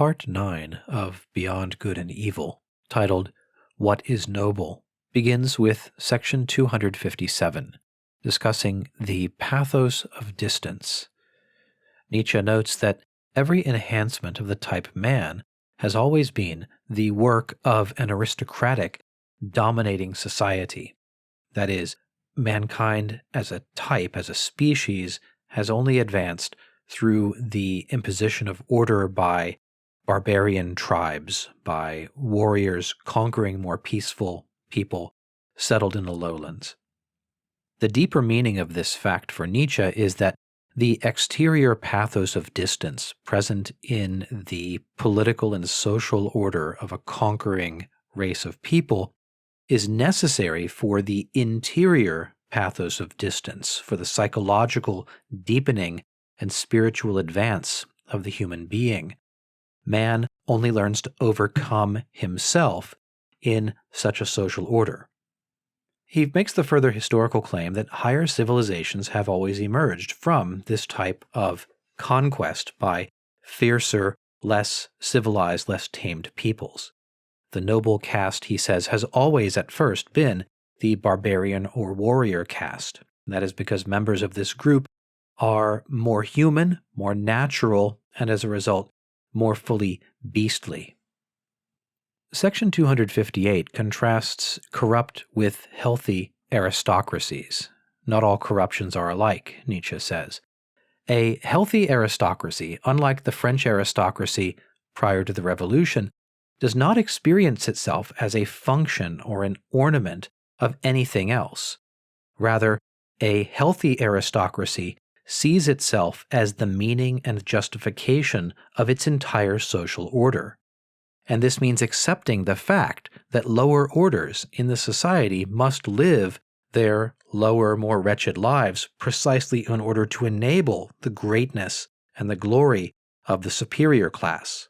Part 9 of Beyond Good and Evil, titled What is Noble, begins with section 257, discussing the Pathos of Distance. Nietzsche notes that every enhancement of the type man has always been the work of an aristocratic, dominating society. That is, mankind as a type, as a species, has only advanced through the imposition of order by barbarian tribes, by warriors conquering more peaceful people settled in the lowlands. The deeper meaning of this fact for Nietzsche is that the exterior pathos of distance present in the political and social order of a conquering race of people is necessary for the interior pathos of distance, for the psychological deepening and spiritual advance of the human being. Man only learns to overcome himself in such a social order. He makes the further historical claim that higher civilizations have always emerged from this type of conquest by fiercer, less civilized, less tamed peoples. The noble caste, he says, has always at first been the barbarian or warrior caste. That is because members of this group are more human, more natural, and as a result, more fully beastly. Section 258 contrasts corrupt with healthy aristocracies. Not all corruptions are alike, Nietzsche says. A healthy aristocracy, unlike the French aristocracy prior to the Revolution, does not experience itself as a function or an ornament of anything else. Rather, a healthy aristocracy sees itself as the meaning and justification of its entire social order. And this means accepting the fact that lower orders in the society must live their lower, more wretched lives precisely in order to enable the greatness and the glory of the superior class.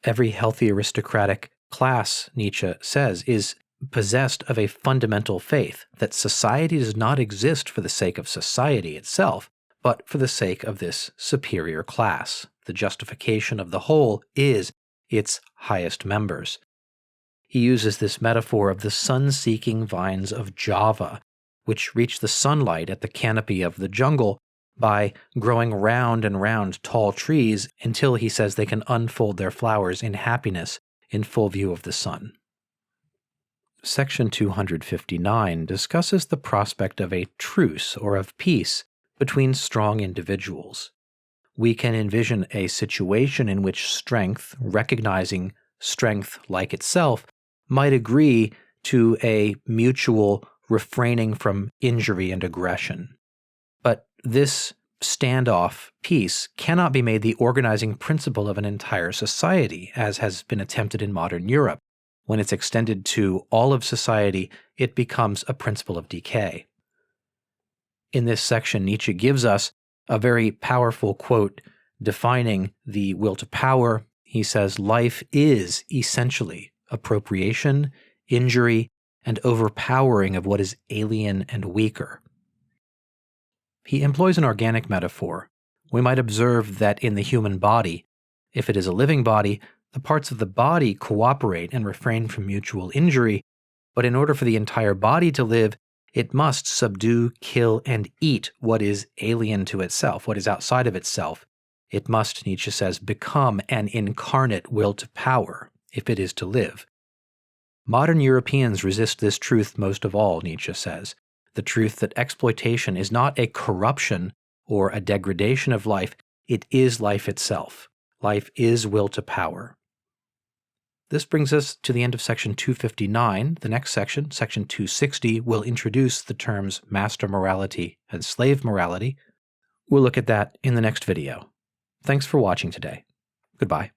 Every healthy aristocratic class, Nietzsche says, is possessed of a fundamental faith that society does not exist for the sake of society itself, but for the sake of this superior class. The justification of the whole is its highest members. He uses this metaphor of the sun-seeking vines of Java, which reach the sunlight at the canopy of the jungle by growing round and round tall trees until, he says, they can unfold their flowers in happiness in full view of the sun. Section 259 discusses the prospect of a truce or of peace between strong individuals. We can envision a situation in which strength, recognizing strength like itself, might agree to a mutual refraining from injury and aggression. But this standoff peace cannot be made the organizing principle of an entire society, as has been attempted in modern Europe. When it's extended to all of society, it becomes a principle of decay. In this section, Nietzsche gives us a very powerful quote defining the will to power. He says, "Life is essentially appropriation, injury, and overpowering of what is alien and weaker." He employs an organic metaphor. We might observe that in the human body, if it is a living body, the parts of the body cooperate and refrain from mutual injury, but in order for the entire body to live, it must subdue, kill, and eat what is alien to itself, what is outside of itself. It must, Nietzsche says, become an incarnate will to power if it is to live. Modern Europeans resist this truth most of all, Nietzsche says, the truth that exploitation is not a corruption or a degradation of life, it is life itself. Life is will to power. This brings us to the end of section 259. The next section, section 260, will introduce the terms master morality and slave morality. We'll look at that in the next video. Thanks for watching today. Goodbye.